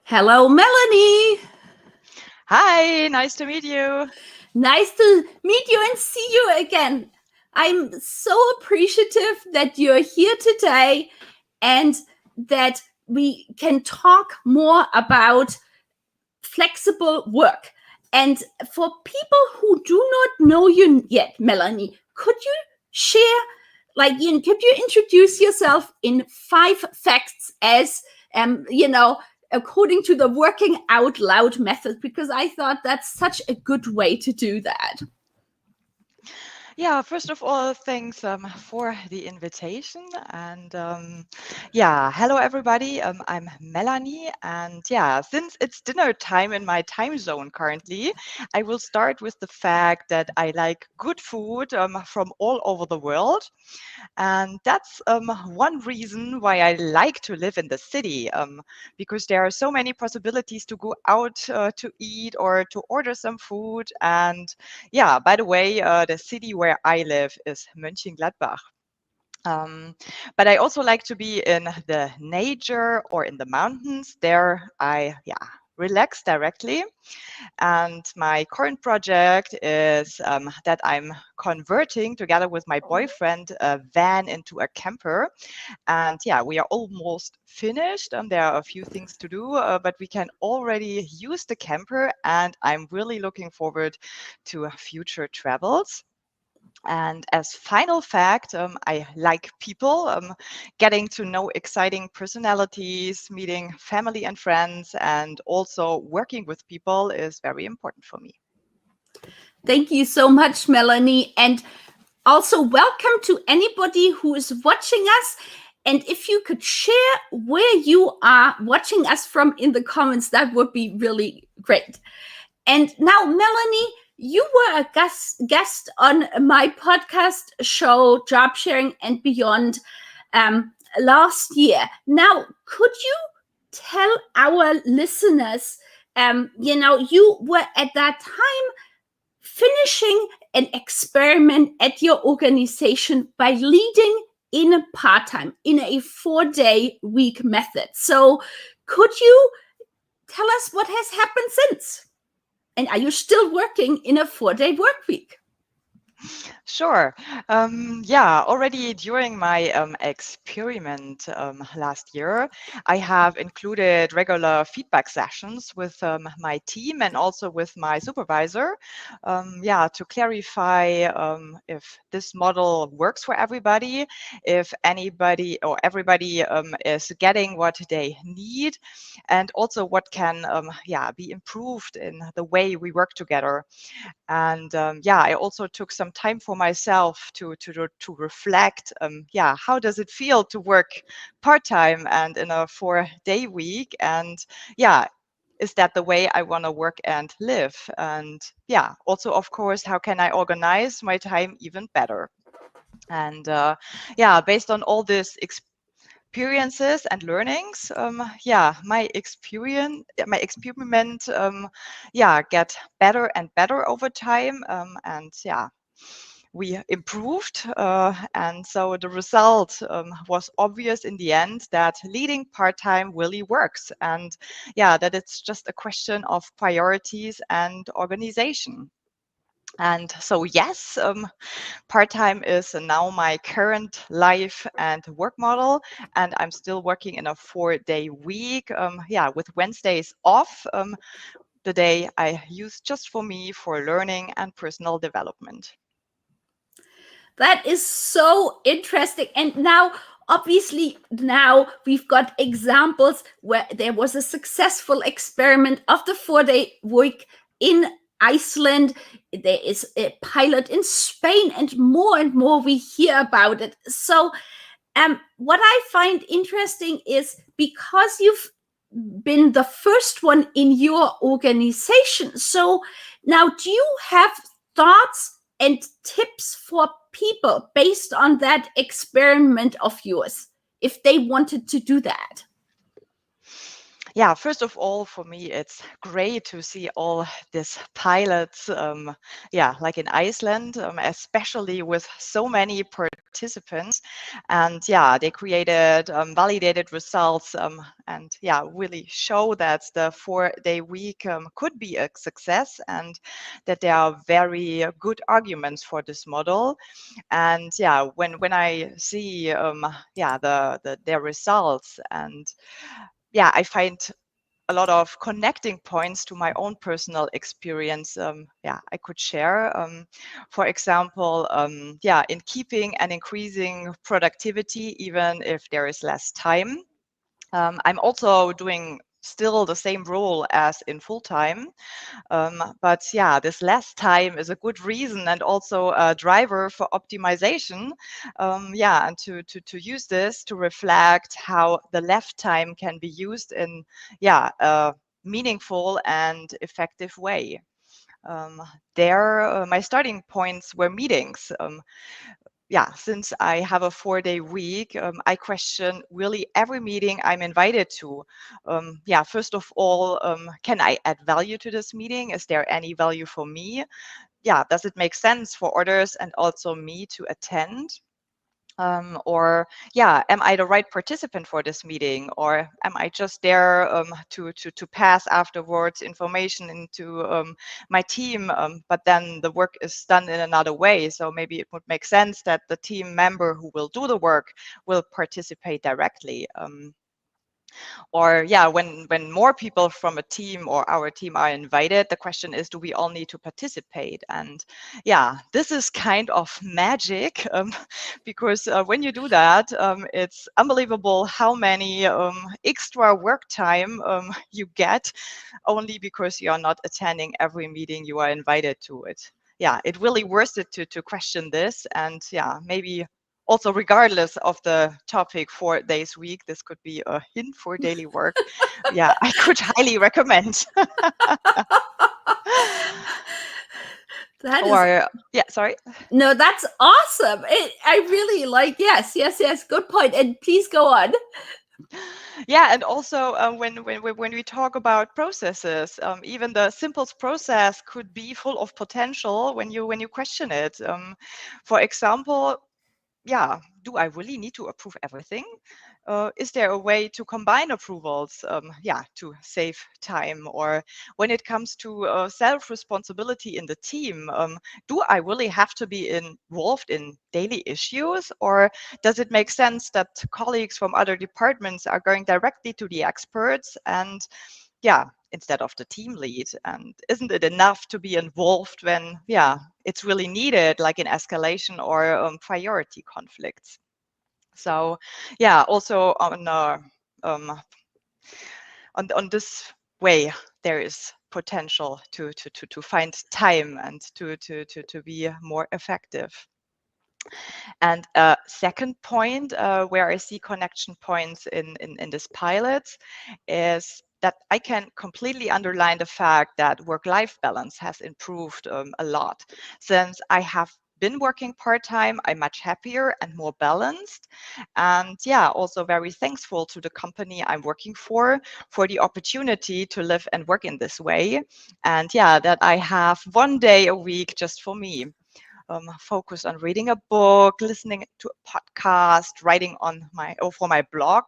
Hello, Melanie. Hi, nice to meet you. Nice to meet you and see you again. I'm so appreciative that you're here today and that we can talk more about flexible work. And for people who do not know you yet, Melanie, could you share, could you introduce yourself in 5 facts as, according to the working out loud method? Because I thought that's such a good way to do that. Yeah, first of all, thanks for the invitation. And yeah, hello everybody. I'm Melanie. And yeah, since it's dinner time in my time zone currently, I will start with the fact that I like good food from all over the world. And that's one reason why I like to live in the city, because there are so many possibilities to go out to eat or to order some food. And yeah, by the way, the city where I live is Mönchengladbach. Um, but I also like to be in the nature or in the mountains. There I relax directly. And my current project is that I'm converting together with my boyfriend a van into a camper. And yeah, we are almost finished. There are a few things to do, but we can already use the camper. And I'm really looking forward to future travels. And as final fact, I like people, getting to know exciting personalities, meeting family and friends, and also working with people is very important for me. Thank you so much, Melanie. And also, welcome to anybody who is watching us. And if you could share where you are watching us from in the comments, that would be really great. And now, Melanie, you were a guest on my podcast show, Job Sharing and Beyond, last year. Now, could you tell our listeners, you were at that time finishing an experiment at your organization by leading in a part-time, in a 4-day week method. So could you tell us what has happened since? And are you still working in a 4-day work week? Sure. Yeah, already during my experiment last year, I have included regular feedback sessions with my team and also with my supervisor. Yeah, to clarify if this model works for everybody, if anybody or everybody is getting what they need, and also what can yeah, be improved in the way we work together. And yeah, I also took some time for myself to reflect. Yeah, how does it feel to work part-time and in a 4-day week? And yeah, is that the way I want to work and live? And yeah, also, of course, how can I organize my time even better? And yeah, based on all this experiences and learnings, yeah, my experiment, yeah, get better and better over time. And yeah, we improved. And so the result was obvious in the end that leading part-time really works. And yeah, that it's just a question of priorities and organization. And so, yes, part-time is now my current life and work model, and I'm still working in a 4-day week. Yeah, with Wednesdays off, the day I use just for me for learning and personal development. That is so interesting. And now, obviously, now we've got examples where there was a successful experiment of the 4-day week in Iceland. There is a pilot in Spain, and more we hear about it. So, what I find interesting is because you've been the first one in your organization. So now, do you have thoughts and tips for people based on that experiment of yours if they wanted to do that? Yeah, first of all, for me, it's great to see all these pilots, yeah, like in Iceland, especially with so many participants. And yeah, they created validated results and yeah, really show that the 4-day week could be a success, and that there are very good arguments for this model. And yeah, when I see yeah their results, and yeah, I find a lot of connecting points to my own personal experience. Yeah, I could share. For example, yeah, in keeping and increasing productivity, even if there is less time. I'm also doing still the same role as in full time. But yeah, this less time is a good reason and also a driver for optimization. Yeah, and to use this to reflect how the left time can be used in, yeah, a meaningful and effective way. Um, there, my starting points were meetings. Yeah, since I have a 4-day week, I question really every meeting I'm invited to. Yeah, first of all, can I add value to this meeting? Is there any value for me? Yeah, does it make sense for others and also me to attend? Or yeah, am I the right participant for this meeting, or am I just there to pass afterwards information into my team, but then the work is done in another way? So maybe it would make sense that the team member who will do the work will participate directly. Or yeah, when more people from a team or our team are invited, the question is, do we all need to participate? And yeah, this is kind of magic, because when you do that, it's unbelievable how many extra work time you get, only because you are not attending every meeting you are invited to. It, yeah, it really worth it to question this. And yeah, maybe also, regardless of the topic, 4 days a week, this could be a hint for daily work. Yeah, I could highly recommend. That is, Or yeah, sorry. no, that's awesome. I really like, yes, yes, yes, good point. And please go on. Yeah, and also when we talk about processes, even the simplest process could be full of potential when you question it. For example, yeah, do I really need to approve everything? Is there a way to combine approvals, yeah, to save time? Or when it comes to self-responsibility in the team, do I really have to be involved in daily issues? Or does it make sense that colleagues from other departments are going directly to the experts and, yeah, instead of the team lead? And isn't it enough to be involved when, yeah, it's really needed, like in escalation or priority conflicts? So yeah, also um, on this way, there is potential to find time and to be more effective. And a second point where I see connection points in this pilot is that I can completely underline the fact that work-life balance has improved a lot. Since I have been working part-time, I'm much happier and more balanced. And yeah, also very thankful to the company I'm working for the opportunity to live and work in this way. And yeah, that I have 1 day a week just for me. Focus on reading a book, listening to a podcast, writing on my for my blog.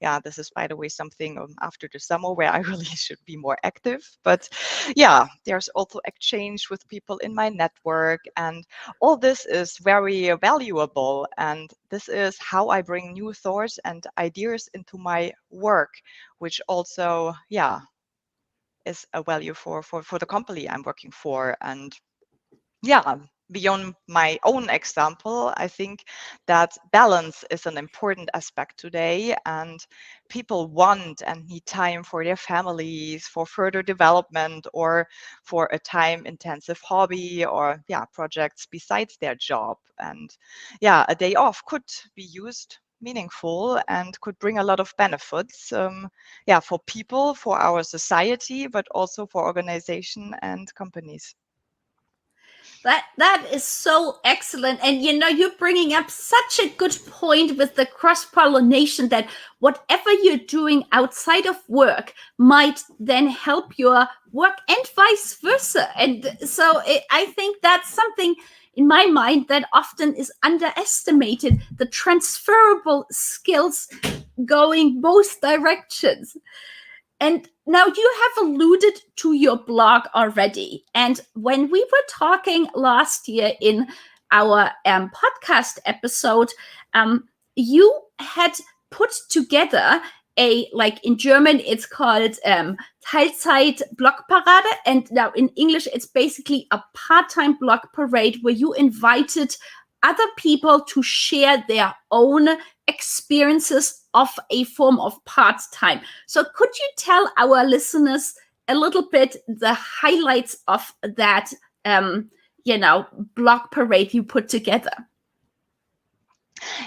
Yeah, this is, by the way, something after the summer where I really should be more active. But yeah, there's also exchange with people in my network, and all this is very valuable. And this is how I bring new thoughts and ideas into my work, which also, yeah, is a value for the company I'm working for. And yeah, beyond my own example, I think that balance is an important aspect today, and people want and need time for their families, for further development, or for a time intensive hobby, or yeah, projects besides their job. And yeah, a day off could be used meaningful and could bring a lot of benefits, yeah, for people, for our society, but also for organization and companies. That is so excellent. And you know, you're bringing up such a good point with the cross pollination, that whatever you're doing outside of work might then help your work and vice versa. And so I think that's something in my mind, that often is underestimated, the transferable skills going both directions. And now you have alluded to your blog already. And when we were talking last year in our podcast episode, you had put together a, like in German, it's called Teilzeit Blogparade. And now in English, it's basically a part-time blog parade where you invited other people to share their own experiences of a form of part-time. So could you tell our listeners a little bit the highlights of that, blog parade you put together?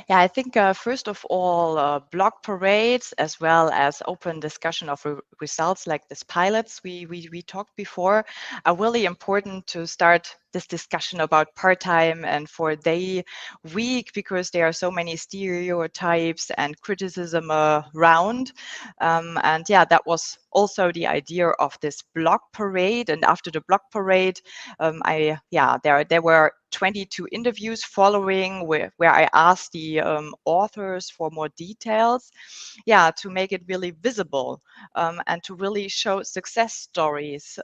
Yeah, I think first of all, blog parades as well as open discussion of results like this pilots we talked before are really important to start this discussion about part-time and 4-day week, because there are so many stereotypes and criticism around. And yeah, that was also the idea of this blog parade. And after the blog parade, there were 22 interviews following where I asked the authors for more details, to make it really visible, and to really show success stories,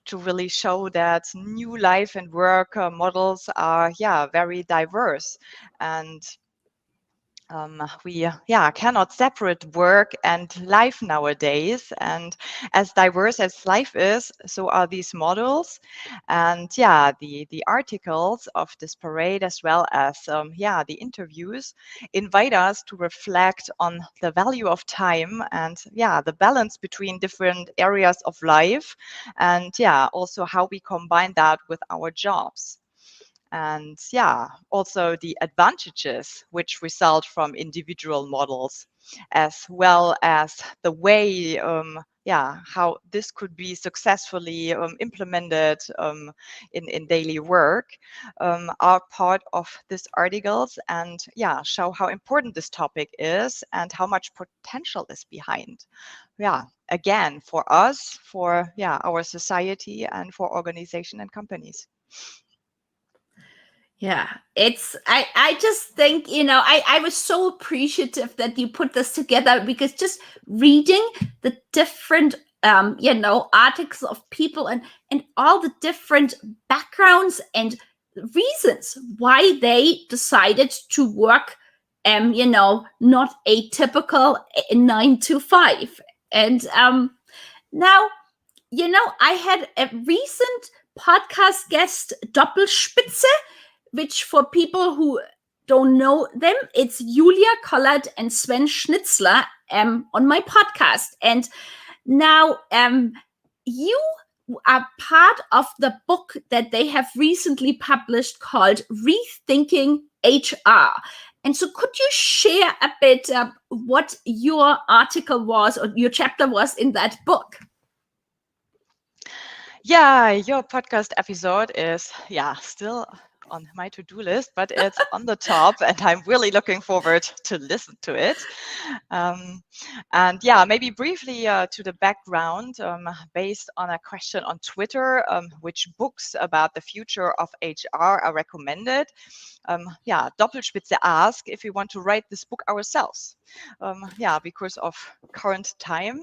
to really show that new life and work models are very diverse. And we cannot separate work and life nowadays, and as diverse as life is, so are these models. And the articles of this parade as well as the interviews invite us to reflect on the value of time and the balance between different areas of life, and also how we combine that with our jobs. And also the advantages which result from individual models, as well as the way how this could be successfully implemented in daily work, are part of these articles, and show how important this topic is and how much potential is behind, again, for us, for our society, and for organization and companies. Yeah, I just think, I was so appreciative that you put this together, because just reading the different, articles of people and all the different backgrounds and reasons why they decided to work, not a typical 9 to 5. And now, I had a recent podcast guest, Doppelspitze, which for people who don't know them, it's Julia Collard and Sven Schnitzler on my podcast. And now you are part of the book that they have recently published called Rethinking HR. And so could you share a bit what your article was, or your chapter was in that book? Yeah, your podcast episode is still on my to-do list, but it's on the top, and I'm really looking forward to listen to it. And maybe briefly to the background, based on a question on Twitter, which books about the future of HR are recommended. Doppelspitze asked if we want to write this book ourselves, because of current time.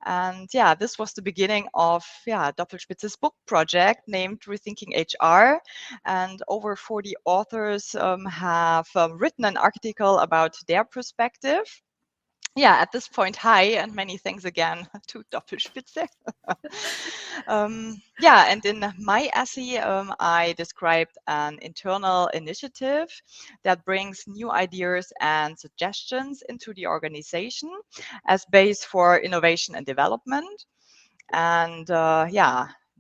And this was the beginning of Doppelspitze's book project named Rethinking HR. And over 40 authors have written an article about their perspective. At this point, hi, and many thanks again to Doppelspitze. And in my essay, I described an internal initiative that brings new ideas and suggestions into the organization as base for innovation and development. And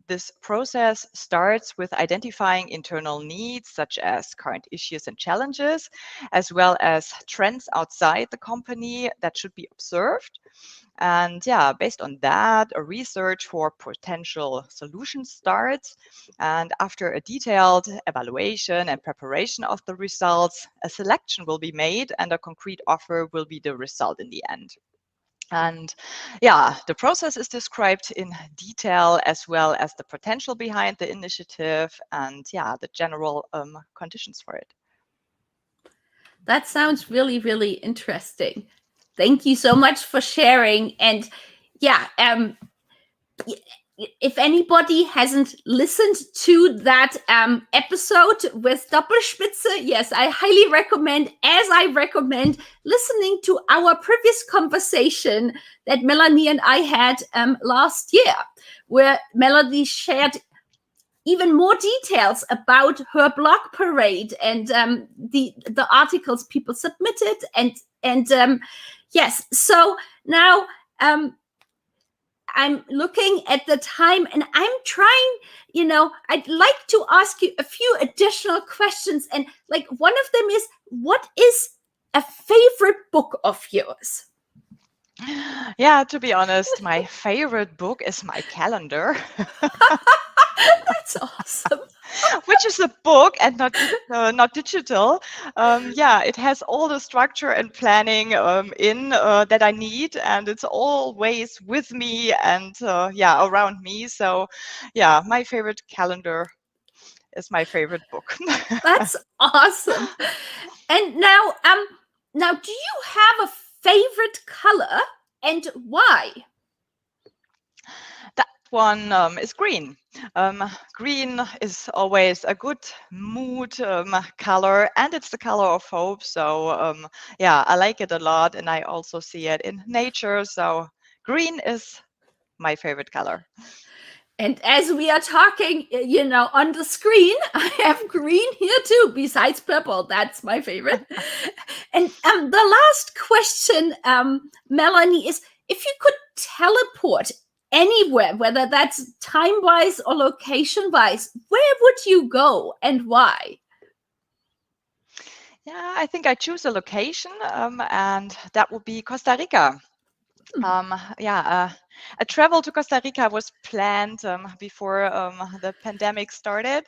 this process starts with identifying internal needs, such as current issues and challenges, as well as trends outside the company that should be observed. And based on that, a research for potential solutions starts. And after a detailed evaluation and preparation of the results, a selection will be made, and a concrete offer will be the result in the end. And yeah, the process is described in detail, as well as the potential behind the initiative and yeah, the general conditions for it. That sounds really, really interesting. Thank you so much for sharing. And yeah, if anybody hasn't listened to that episode with Doppelspitze, yes, I highly recommend, as I recommend listening to our previous conversation that Melanie and I had last year, where Melanie shared even more details about her blog parade and the articles people submitted. And yes, so now I'm looking at the time and I'm trying, I'd like to ask you a few additional questions. And like one of them is, what is a favorite book of yours? Yeah, to be honest, my favorite book is my calendar. That's awesome. Which is a book and not digital. Yeah, it has all the structure and planning in that I need, and it's always with me and yeah, around me. So yeah, my favorite calendar is my favorite book. That's awesome. And now, do you have a favorite color and why? That one is green. Green is always a good mood color, and it's the color of hope. So yeah, I like it a lot, and I also see it in nature. So green is my favorite color. And as we are talking, on the screen, I have green here too, besides purple. That's my favorite. And the last question, Melanie, is if you could teleport anywhere, whether that's time-wise or location-wise, where would you go and why? Yeah, I think I choose a location, and that would be Costa Rica. Yeah, a travel to Costa Rica was planned before the pandemic started,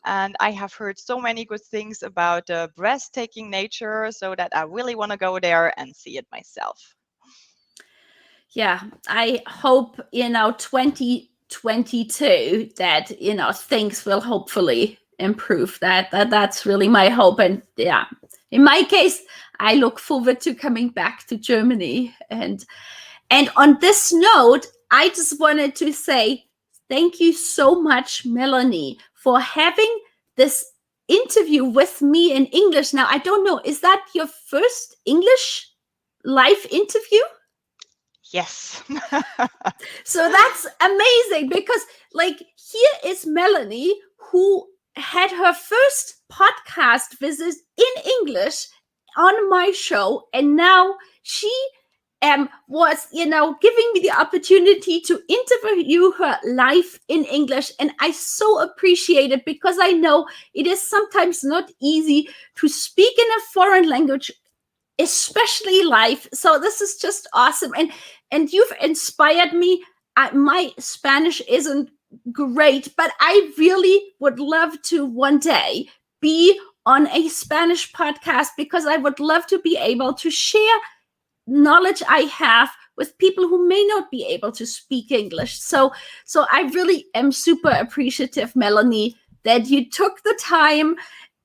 and I have heard so many good things about the breathtaking nature, so that I really want to go there and see it myself. Yeah, I hope 2022 that things will hopefully improve. That's really my hope. And yeah, in my case, I look forward to coming back to Germany. And on this note, I just wanted to say thank you so much, Melanie, for having this interview with me in English. Now, I don't know, is that your first English live interview? Yes. So that's amazing because like here is Melanie who had her first podcast visit in English on my show, and now she was giving me the opportunity to interview her live in English, and I so appreciate it because I know it is sometimes not easy to speak in a foreign language, especially live. So this is just awesome, and you've inspired me. My Spanish isn't great, but I really would love to one day be on a Spanish podcast because I would love to be able to share knowledge I have with people who may not be able to speak English. So I really am super appreciative, Melanie, that you took the time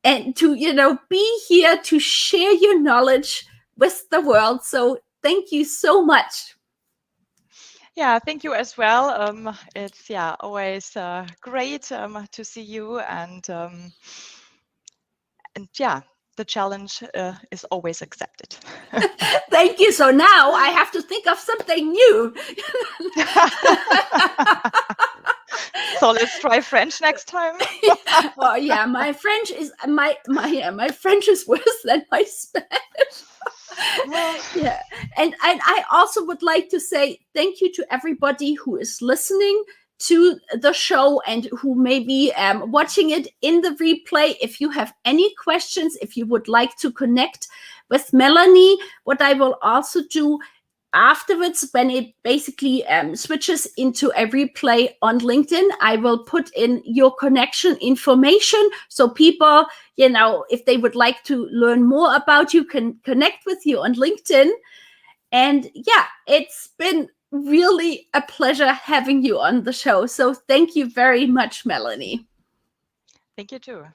and to be here to share your knowledge with the world. So thank you so much. Yeah, thank you as well. It's always great to see you, and yeah, the challenge is always accepted. Thank you. So now I have to think of something new. So let's try French next time. Oh yeah, my French is my French is worse than my Spanish. Yeah, and I also would like to say thank you to everybody who is listening to the show and who may be watching it in the replay. If you have any questions, if you would like to connect with Melanie, what I will also do afterwards, when it basically switches into a replay on LinkedIn, I will put in your connection information so people, if they would like to learn more about you, can connect with you on LinkedIn. And yeah, it's been really a pleasure having you on the show. So thank you very much, Melanie. Thank you too.